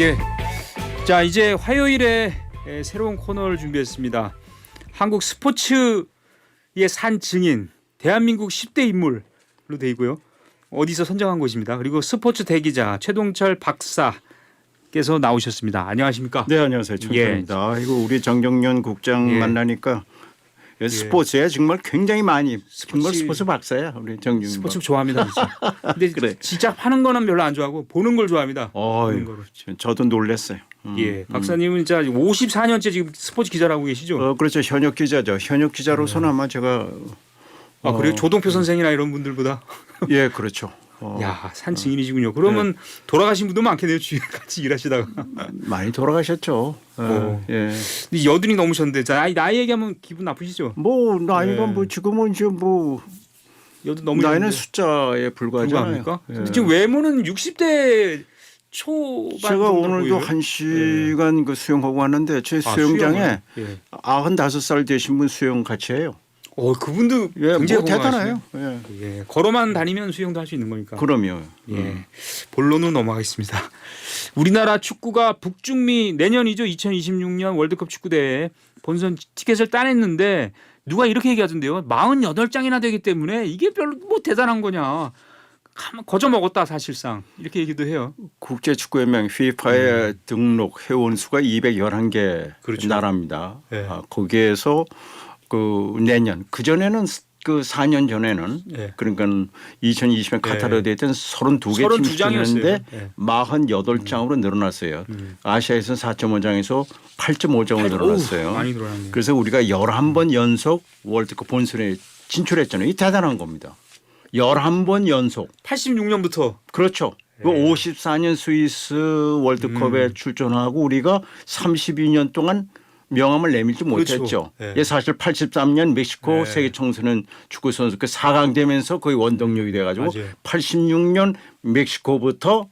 예. 자, 이제 화요일에 새로운 코너를 준비했습니다. 한국 스포츠의 산 증인, 대한민국 10대 인물로 돼 있고요. 어디서 선정한 곳입니다. 그리고 스포츠 대기자 최동철 박사께서 나오셨습니다. 안녕하십니까? 네, 안녕하세요. 청철입니다. 아이고 우리 정경련 국장 만나니까 스포츠에 정말 굉장히 많이 정말 스포츠 박사야 우리 정경련. 스포츠 좋아합니다. 진짜. 근데 그래. 진짜 하는 거는 별로 안 좋아하고 보는 걸 좋아합니다. 보는 거를. 저도 놀랐어요. 예, 박사님은 진짜 54년째 지금 스포츠 기자라고 계시죠? 그렇죠. 현역 기자죠. 현역 기자로서는 아마 제가 그래요? 조동표 선생이나 이런 분들보다. 예, 그렇죠. 야, 산 증인이시군요. 그러면 돌아가신 분도 많겠네요. 주위에 같이 일하시다가. 많이 돌아가셨죠. 예. 근데 여든이 넘으셨는데 나이 얘기하면 기분 나쁘시죠? 뭐 나이가 뭐 지금은 이제 뭐 여든 넘으셨는데. 나이는 숫자에 불과하잖아요. 불과합니까? 예. 근데 지금 외모는 60대 초반 제가 정도 오늘도 보여요. 1시간 그 수영하고 왔는데 제 수영장에 수영을. 95살 되신 분 수영 같이 해요. 그분도 예, 굉장히 뭐 대단해요. 예. 예, 걸어만 다니면 수영도 할 수 있는 거니까. 그럼요. 예, 본론으로 넘어가겠습니다. 우리나라 축구가 북중미 내년이죠. 2026년 월드컵 축구대회 본선 티켓을 따냈는데 누가 이렇게 얘기하던데요. 48장이나 되기 때문에 이게 별로 뭐 대단한 거냐. 거저 먹었다 사실상 이렇게 얘기도 해요. 국제축구연맹 FIFA에 등록 회원 수가 211개 그렇죠. 나라입니다. 네. 거기에서 그 내년 그 전에는 그 4년 전에는 그러니까 2020년 카타르에 됐던 32개 팀이 출연했는데 48장으로 늘어났어요. 아시아에서는 4.5장에서 8.5장으로 늘어났어요. 많이 늘어났네요. 그래서 우리가 11번 연속 월드컵 본선에 진출했잖아요. 이 대단한 겁니다. 11번 연속. 86년부터. 그렇죠. 그 54년 스위스 월드컵에 출전하고 우리가 32년 동안 명함을 내밀지 못했죠. 그렇죠. 예, 사실 83년 멕시코 세계 청소년 축구 선수 그 4강 되면서 거의 원동력이 돼가지고 86년 멕시코부터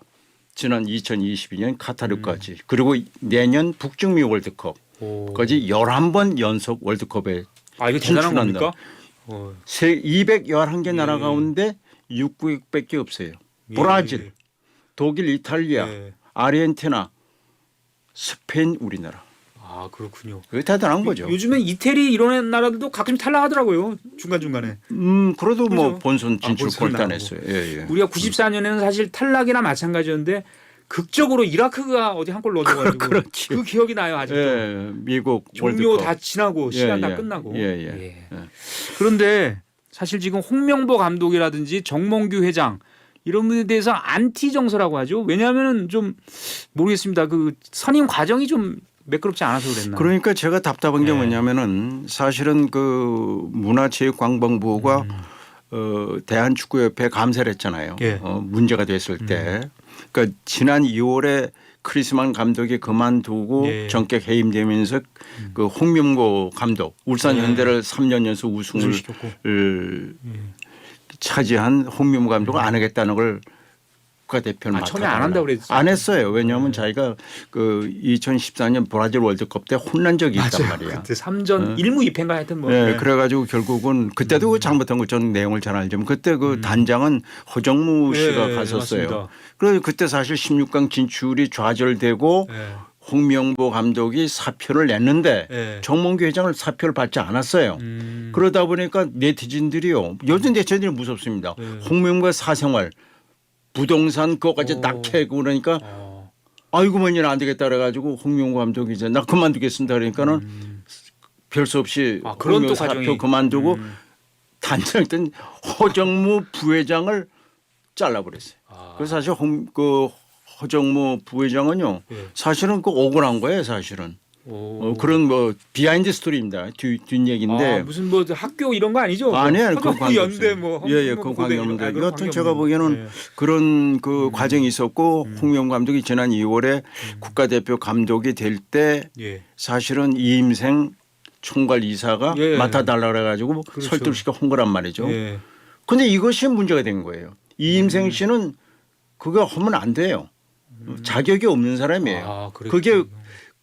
지난 2022년 카타르까지 그리고 내년 북중미 월드컵까지 11번 연속 월드컵에 이거 대단한 겁니까? 211개 나라 가운데 6국밖에 없어요. 브라질, 독일, 이탈리아, 아르헨티나, 스페인, 우리나라. 그렇군요. 그게 대단한 거죠. 요즘에 이태리 이런 나라들도 가끔 탈락하더라고요. 중간중간에. 그래도 뭐 그렇죠? 본선 진출 본선 골단했어요. 예. 우리가 94년에는 사실 탈락이나 마찬가지였는데 극적으로 이라크가 어디 한 골 넣어줘가지고 그렇지. 그 기억이 나요. 아직도. 예, 미국 종료 월드컵. 다 지나고 시간 다 끝나고. 예. 그런데 사실 지금 홍명보 감독이라든지 정몽규 회장 이런 분에 대해서 안티 정서라고 하죠. 왜냐하면 좀 모르겠습니다. 그 선임 과정이 좀 매끄럽지 않아서 그랬나. 그러니까 제가 답답한 게 뭐냐면은 사실은 그 문화체육관광부가 대한축구협회에 감사를 했잖아요. 문제가 됐을 때. 그러니까 지난 2월에 크리스만 감독이 그만두고 전격 해임되면서 그 홍명보 감독 울산 현대를 3년 연속 우승을 차지한 홍명보 감독은 안 하겠다는 걸 국가대표를 맡아. 처음에 안 한다고 그랬죠. 안 했어요. 왜냐하면 자기가 그 2014년 브라질 월드컵 때 혼난 적이 있단 말이야. 그때 3전 1무 2패인가 하여튼 뭐. 그래가지고 결국은 그때도 잘못한 거 저는 내용을 잘 알지만 그때 그 단장은 허정무 씨가 갔었어요. 맞습니다. 그래서 그때 사실 16강 진출이 좌절되고 홍명보 감독이 사표를 냈는데 정몽규 회장을 사표를 받지 않았어요. 그러다 보니까 네티즌들이요. 요즘 네티즌들이 무섭습니다. 홍명보의 사생활 부동산 그거까지 낙태고 그러니까 아이고 뭐냐 안 되겠다 그래가지고 홍명보 감독이 이제 나 그만두겠습니다 그러니까는 별 수 없이 그런 또 사표 과정이. 그만두고 단장했던 허정무 부회장을 잘라버렸어요. 그래서 사실 그 허정무 부회장은요 사실은 그 억울한 거예요 사실은. 그런 뭐 비하인드 스토리입니다. 뒷얘기인데 무슨 뭐 학교 이런 거 아니죠? 아니에요. 그 관계 연대 뭐 그 관계 없는데 여튼 제가 보기에는 그런 그 과정이 있었고 홍명보 감독이 지난 2월에 국가대표 감독이 될 때 사실은 이임생 총괄 이사가 맡아달라 그래가지고 설득시켜 온 거란 말이죠. 그런데 이것이 문제가 된 거예요. 이임생 씨는 그거 하면 안 돼요. 자격이 없는 사람이에요. 그게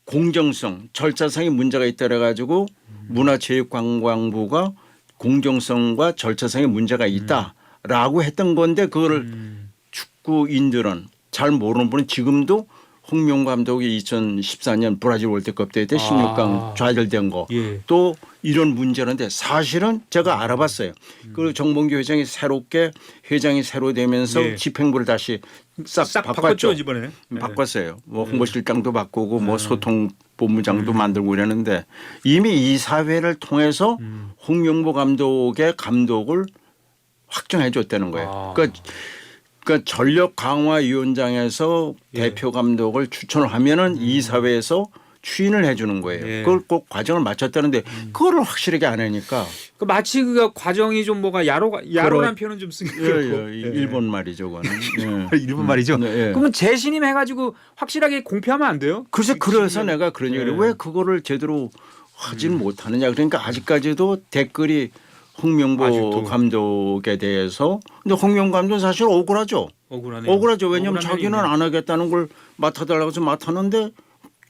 공정성, 절차상의 문제가 있다 그래가지고 문화체육관광부가 공정성과 절차상의 문제가 있다라고 했던 건데 그거를 축구인들은 잘 모르는 분은 지금도 홍명 감독이 2014년 브라질 월드컵 대회 때 16강 좌절된 거. 예. 또 이런 문제인데 사실은 제가 알아봤어요. 그 정봉규 회장이 새롭게 회장이 새로 되면서 예. 집행부를 다시 싹 바꿨죠 바꿨죠. 이번에. 바꿨어요. 뭐 홍보실장도 바꾸고 뭐 소통본부장도 만들고 이러는데 이미 이사회를 통해서 홍명보 감독의 감독을 확정해 줬다는 거예요. 그러니까 전력 강화 위원장에서 대표 감독을 추천을 하면은 이사회에서 추인을 해 주는 거예요. 예. 그걸 꼭 과정을 마쳤다는데 그거를 확실하게 안 하니까 그 마치 그 과정이 좀 뭐가 야로란 표현은 좀 쓰기 그렇고 일본 말이죠, 그거는. 일본 말이죠. 그러면 재신임 해가지고 확실하게 공표하면 안 돼요? 글쎄 그래서 내가 그런 얘기를 왜 그거를 제대로 하진 못하느냐. 그러니까 아직까지도 댓글이 홍명보 아직도. 감독에 대해서 근데 홍명보 감독은 사실 억울하죠. 억울하네요. 억울하죠. 왜냐하면 억울한 자기는 면이 안 하겠다는 걸 맡아달라고 해서 맡았는데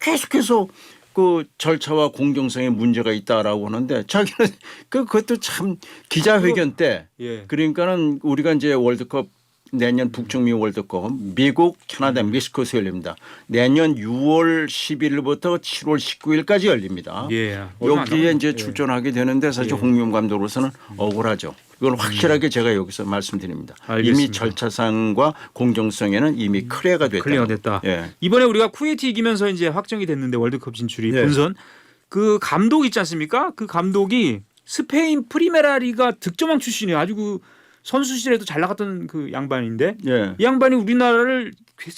계속해서 그 절차와 공정성에 문제가 있다라고 하는데 자기는 그것도 참 기자회견 때 예. 그러니까는 우리가 이제 월드컵 내년 북중미 월드컵 미국, 캐나다, 멕시코에서 열립니다. 내년 6월 11일부터 7월 19일까지 열립니다. 예. 여기에 이제 출전하게 되는데 사실 홍명 감독으로서는 억울하죠. 이건 확실하게 제가 여기서 말씀드립니다. 알겠습니다. 이미 절차상과 공정성에는 이미 클리어가 됐다. 클리어가 됐다. 예. 이번에 우리가 쿠웨이트 이기면서 이제 확정이 됐는데 월드컵 진출이 예. 본선 그 감독 있지 않습니까? 그 감독이 스페인 프리메라 리가 득점왕 출신이에요. 아주 그 선수 시절에도 잘 나갔던 그 양반인데 예. 이 양반이 우리나라를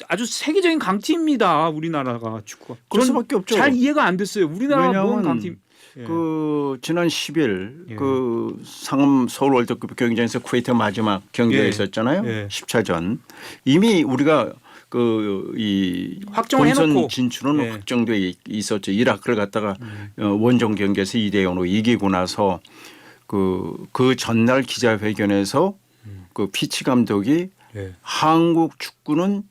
아주 세계적인 강팀입니다. 우리나라가 축구가. 그럴 수밖에 없죠. 잘 이해가 안 됐어요. 우리나라가 뭔 강팀. 예. 그 지난 10일 예. 그 상암 서울 월드컵 경기장에서 쿠웨이트 마지막 경기가 예. 있었잖아요. 예. 10차전 이미 우리가 그 이 확정을 본선 해놓고. 진출은 예. 확정돼 있었죠. 이라크를 갖다가 원정 경기에서 2대 0으로 이기고 나서 그 전날 기자회견에서 그 피치 감독이 예. 한국 축구는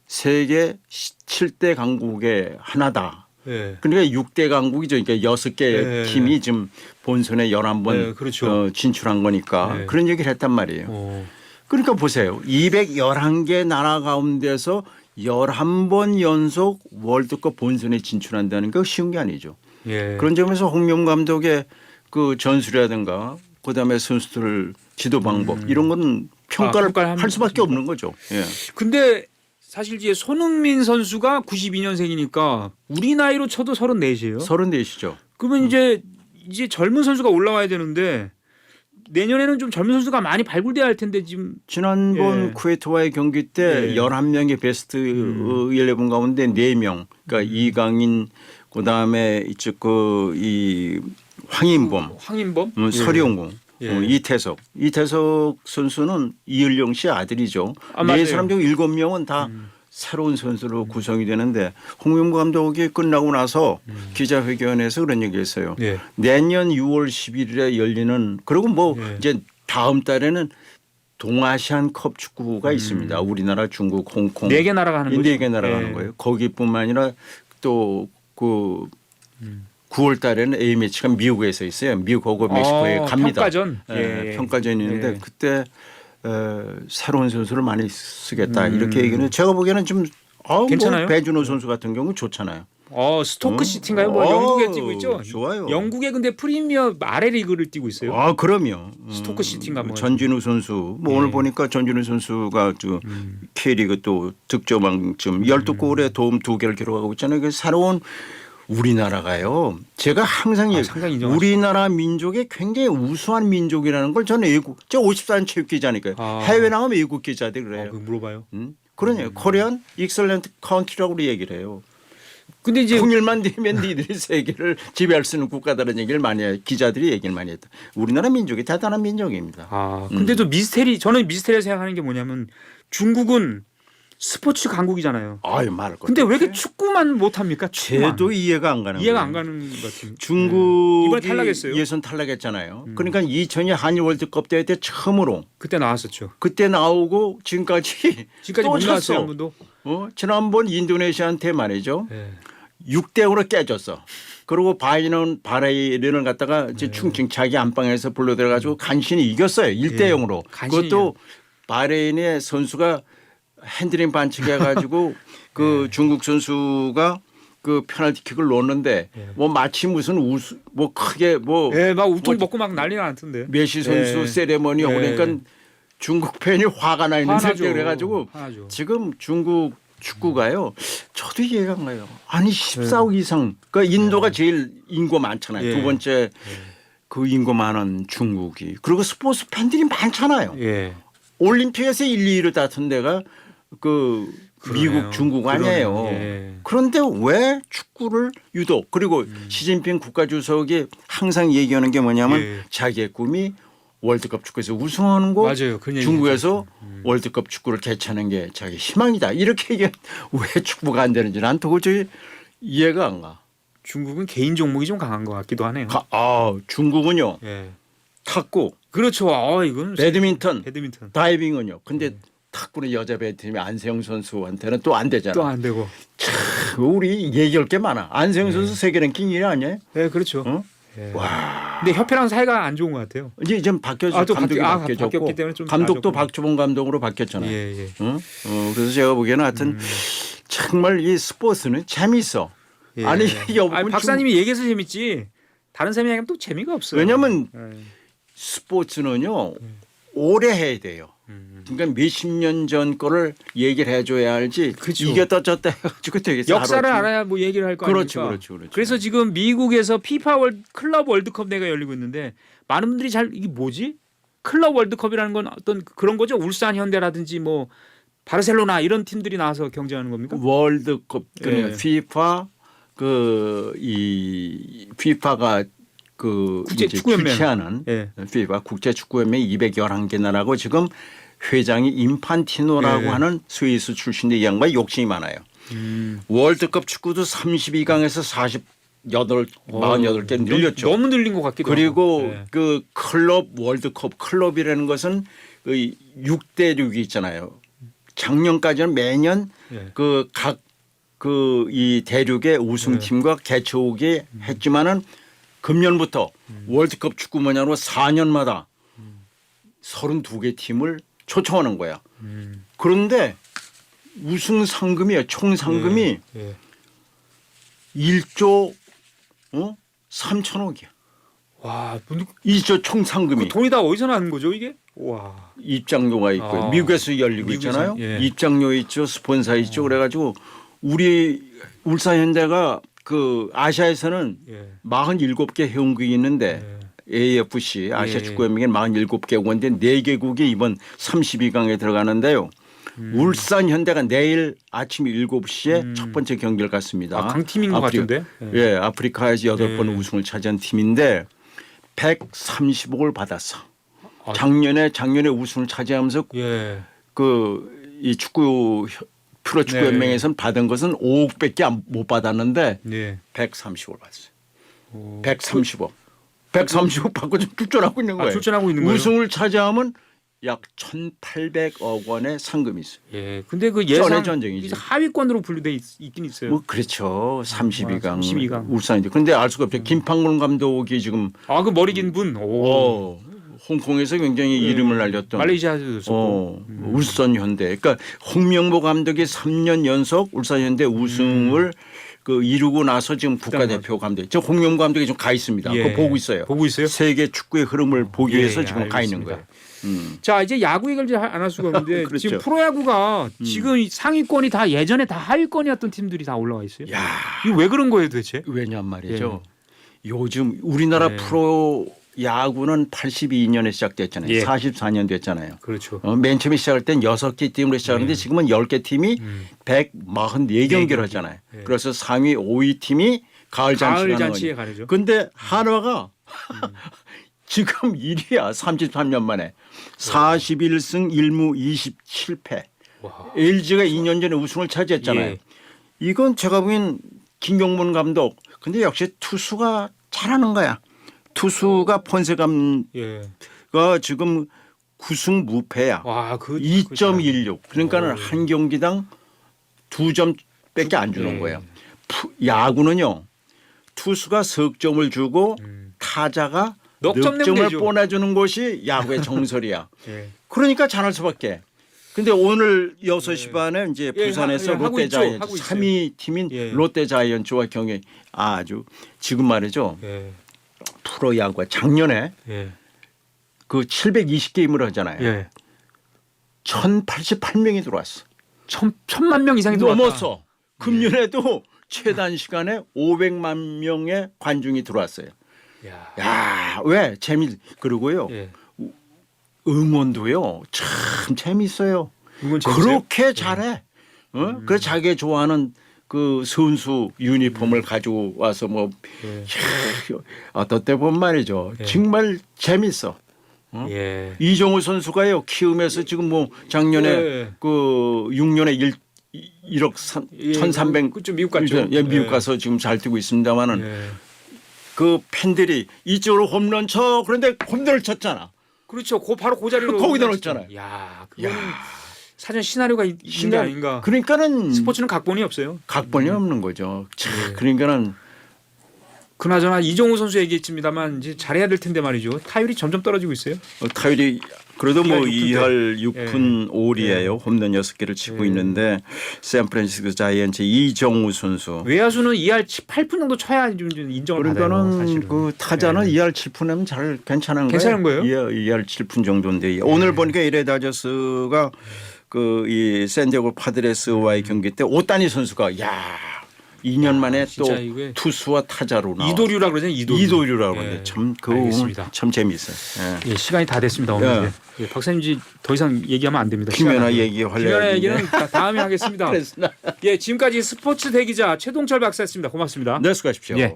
세계 7대 강국의 하나다. 예. 그러니까 6대 강국이죠. 그러니까 6개 예. 팀이 지금 본선에 11번 예, 그렇죠. 진출한 거니까 예. 그런 얘기를 했단 말이에요. 그러니까 보세요. 211개 나라 가운데서 11번 연속 월드컵 본선에 진출한다는 거 쉬운 게 아니죠. 예. 그런 점에서 홍명 감독의 그 전술이라든가 그다음에 선수들 지도 방법 이런 건 평가를 할 수밖에 없는 거죠. 예. 근데 사실 이제 손흥민 선수가 92년생이니까 우리 나이로 쳐도 34이에요. 34시죠. 그러면 이제 젊은 선수가 올라와야 되는데 내년에는 좀 젊은 선수가 많이 발굴돼야 할 텐데 지금 지난번 예. 쿠웨이트와의 경기 때 예. 11명의 베스트 11 가운데 4명 그러니까 이강인 그다음에 이쪽 이 황인범, 서령웅, 예. 이태석 선수는 이을용 씨 아들이죠. 맞아요. 네 사람 중 7명은 다 새로운 선수로 구성이 되는데 홍명보 감독이 끝나고 나서 기자회견에서 그런 얘기했어요. 예. 내년 6월 11일에 열리는 그리고 뭐 예. 이제 다음 달에는 동아시안컵 축구가 있습니다. 우리나라, 중국, 홍콩 4개 나라가 하는 거죠. 4개 나라가 하는 거예요. 거기뿐만 아니라 또 그 9월 달에는 A매치가 미국에서 있어요. 미국하고 멕시코에 갑니다. 평가전. 예, 평가전이 있는데 예. 그때 새로운 선수를 많이 쓰겠다 이렇게 얘기는 제가 보기에는 좀 괜찮아요? 뭐 배준호 선수 같은 경우 좋잖아요. 스토크 시티인가요? 뭐 영국에 뛰고 있죠. 좋아요. 영국에 근데 프리미어 아래 리그를 뛰고 있어요. 그럼요. 스토크 시티인가 뭐. 전진우 선수 뭐 오늘 보니까 전진우 선수가 K리그 또 득점왕쯤 12골에 도움 2개를 기록하고 있잖아요. 그 새로운 우리나라가요. 제가 항상 상당히 인정하시죠. 우리나라 민족의 굉장히 우수한 민족이라는 걸 저는 제가 54년 체육기자니까요. 해외 나가면 외국 기자들이 그래요. 물어봐요. 그러네요. 코리안 익셀런트 컨트리라고 얘기를 해요. 근데 이제 통일만 되면 니들이 세계를 지배할 수 있는 국가다라는 얘기를 많이 해요. 기자들이 얘기를 많이 했다. 우리나라 민족이 대단한 민족입니다. 근데도 저는 미스테리 생각하는 게 뭐냐면 중국은 스포츠 강국이잖아요. 말할 것. 근데 왜 이렇게 축구만 못합니까? 저도 이해가 안 가는 이해가 거예요. 안 가는 것 같은. 중국이 이번에 탈락했어요. 예선 탈락했잖아요. 그러니까 2002 한일 월드컵 대회 때 처음으로 그때 나왔었죠. 그때 나오고 지금까지 지금까지 못 나왔어요, 한 번도. 지난번 인도네시아한테 말이죠. 네. 6대 0으로 깨졌어. 그리고 바이런을 갖다가 이제 충칭 자기 안방에서 불러들여 가지고 간신히 이겼어요. 1대 0으로. 간신히요. 그것도 바레인의 선수가 핸드링 반칙해가지고 그 중국 선수가 그 페널티킥을 놓는데 뭐 마치 무슨 뭐 크게 뭐 막 우통 먹고 막 난리가 났던데. 메시 선수 세레머니 그러니까 중국 팬이 화가 나 있는 상태를 해가지고 지금 중국 축구가요. 저도 이해가 안 가요. 아니 14억 이상. 그러니까 인도가 제일 인구 많잖아요. 두 번째 그 인구 많은 중국이. 그리고 스포츠 팬들이 많잖아요. 올림픽에서 1, 2위를 다툰 데가 그 미국, 중국 아니에요. 그런데 왜 축구를 유독 그리고 시진핑 국가주석이 항상 얘기하는 게 뭐냐면 자기의 꿈이 월드컵 축구에서 우승하는 거 맞아요. 중국에서 월드컵 축구를 개최하는 게 자기 희망이다. 이렇게 얘기해 왜 축구가 안 되는지 난 도저히 이해가 안 가. 중국은 개인 종목이 좀 강한 것 같기도 하네요. 중국은요. 탁구. 그렇죠. 이건 배드민턴. 다이빙은요. 근데 탁구는 여자 배드민턴이 안세영 선수한테는 또 안 되잖아. 또 안 되고. 참 우리 얘기할 게 많아. 안세영 선수 세계 랭킹 1위 아니에요? 네, 그렇죠. 와. 근데 협회랑 사이가 안 좋은 것 같아요. 이제 좀 바뀌었죠. 감독이 바뀌었기 때문에 좀 감독도 박주봉 감독으로 바뀌었잖아요. 그래서 제가 보기에는 하여튼 정말 이 스포츠는 재미있어. 아니 박사님이 얘기해서 재밌지. 다른 사람이 얘기하면 또 재미가 없어요. 왜냐하면 스포츠는요 오래 해야 돼요. 그러니까 몇십 년 전 거를 얘기를 해줘야 알지. 이겼다 졌다 해가지고 되게 역사를 알아야 뭐 얘기를 할 거 아닙니까? 그렇죠. 그래서 지금 미국에서 피파 클럽 월드컵 대회가 열리고 있는데 많은 분들이 이게 뭐지? 클럽 월드컵이라는 건 어떤 그런 거죠? 울산 현대라든지 뭐 바르셀로나 이런 팀들이 나와서 경쟁하는 겁니까? 월드컵 그러니까 피파 피파가 국제 축구연맹 주최하는 피파 국제 축구연맹 211개 나라고 지금 회장이 인판티노라고 하는 스위스 출신의 이 양반이 욕심이 많아요. 월드컵 축구도 32강에서 48개 늘렸죠. 너무 늘린 것 같기도 그리고 하고. 그 클럽 월드컵 클럽이라는 것은 그 6대륙이 있잖아요. 작년까지는 매년 이 대륙의 우승팀과 개최오게 했지만은 금년부터 월드컵 축구 뭐냐로 4년마다 32개 팀을 초청하는 거야. 그런데 우승 상금이에요. 총 상금이 1조 3천억이야. 와, 1조 총 상금이. 그 돈이 다 어디서 나는 거죠, 이게? 와. 입장료가 있고요. 미국에서 열리고 있잖아요. 입장료 있죠. 스폰서 있죠. 그래가지고 우리 울산현대가 그 아시아에서는 47개 회원국이 있는데 AFC 아시아 축구연맹에 47개국인데 4개국이 이번 32강에 들어가는데요. 울산 현대가 내일 아침 7시에 첫 번째 경기를 갖습니다. 강팀인 것 같은데. 아프리카에서 8번 우승을 차지한 팀인데 130억을 받았어. 작년에 우승을 차지하면서 이 축구 프로 축구 연맹에서는 받은 것은 5억밖에 못 받았는데 130억을 받았어요. 130억 받고 좀 출전하고 있는 거예요. 출전하고 있는 거예요. 우승을 차지하면 약 1,800억 원의 상금이 있어요. 근데 그 예상 전쟁이지. 하위권으로 분류돼 있긴 있어요. 뭐 그렇죠. 32강 울산인데. 그런데 알 수가 없죠. 김판곤 감독이 지금 그 머리 긴 분. 홍콩에서 굉장히 이름을 날렸던 말레이시아에서 울산 현대. 그러니까 홍명보 감독이 3년 연속 울산 현대 우승을 이루고 나서 지금 국가대표 감독. 저 홍명보 감독이 좀 가 있습니다. 그거 보고 있어요. 세계 축구의 흐름을 보기 위해서 지금 가 있는 거예요. 자, 이제 야구 얘기를 안 할 수가 없는데 그렇죠. 지금 프로야구가 지금 상위권이 다 예전에 다 하위권이었던 팀들이 다 올라와 있어요. 이거 왜 그런 거예요, 도대체? 왜냐 말이죠. 요즘 우리나라 프로 야구는 82년에 시작됐잖아요. 44년 됐잖아요. 그렇죠. 맨 처음에 시작할 땐 6개 팀으로 시작하는데 지금은 10개 팀이 144경기를 하잖아요. 그래서 상위 5위 팀이 가을 잔치를 하는 거죠. 가르죠. 그런데 한화가 지금 1위야. 33년 만에. 41승 1무 27패. LG가 2년 전에 우승을 차지했잖아요. 이건 제가 보기엔 김경문 감독. 근데 역시 투수가 잘하는 거야. 투수가 폰세감가 지금 9승 무패야. 2.16. 그러니까는 한 경기당 2점밖에 안 주는 거예요. 야구는요. 투수가 석점을 주고 타자가 넉점을 보내주는 것이 야구의 정설이야. 그러니까 잘할 수밖에. 근데 오늘 6시 반에 이제 예, 부산에서 하고 있죠. 롯데자이언츠 하고 있어요. 3위 팀인 예. 롯데자이언츠와 경기 아주 지금 말이죠. 예. 프로야구가 작년에 예. 그 720게임을 하잖아요. 예. 1088명이 들어왔어. 1,000만 명 이상이 들어왔다. 넘었어. 금년에도 최단 시간에 500만 명의 관중이 들어왔어요. 야. 야, 왜? 그리고요. 예. 응원도요. 참 재밌어요. 이건 재밌어요? 그렇게 잘해. 그래서 자기 좋아하는 그 선수 유니폼을 가지고 와서 뭐 예. 어떤 때 보면 말이죠. 예. 정말 재밌어. 예. 이정우 선수가요. 키움에서 지금 뭐 작년에 예. 그 6년에 1억 예, 1,300 그쪽 미국 갔죠. 예, 미국 예. 가서 지금 잘 뛰고 있습니다만은 예. 그 팬들이 이쪽으로 홈런 쳐 그런데 홈런을 쳤잖아. 그렇죠. 바로 그 자리로 거기다 넣었잖아요. 야, 그거는 사전 시나리오가 있는 게 아닌가. 그러니까는 스포츠는 각본이 없어요. 각본이 없는 거죠. 참, 예. 그러니까는 그나저나 이정우 선수 얘기했습니다만 이제 잘해야 될 텐데 말이죠. 타율이 점점 떨어지고 있어요. 타율이 그래도 뭐 2할 2할 6푼 5리예요. 홈런 6개를 치고 있는데 샌프란시스코 자이언츠 이정우 선수. 외야수는 2할 8푼 정도 쳐야 좀 인정을 받아요. 그러니까는 사실은. 그 타자는 예. 2할 7푼이면 잘 괜찮은 괜찮은 거예요? 2할 7푼 정도인데 오늘 보니까 이레 다저스가 그 이 샌디에고 파드레스와의 경기 때 오타니 선수가 야 2년 만에 또 진짜 이게 투수와 타자로 나와. 이도류라 그러잖아요. 이도류라고 예. 그러는데 참 알겠습니다. 참 재미있어요. 예. 예, 시간이 다 됐습니다. 오늘 예. 이제. 예, 박사님 이제 더 이상 얘기하면 안 됩니다. 김연아 시간 얘기하려고 김연아 했는데. 얘기는 다음에 하겠습니다. 그랬나? 예, 지금까지 스포츠 대기자 최동철 박사였습니다. 고맙습니다. 네, 수고하십시오. 예.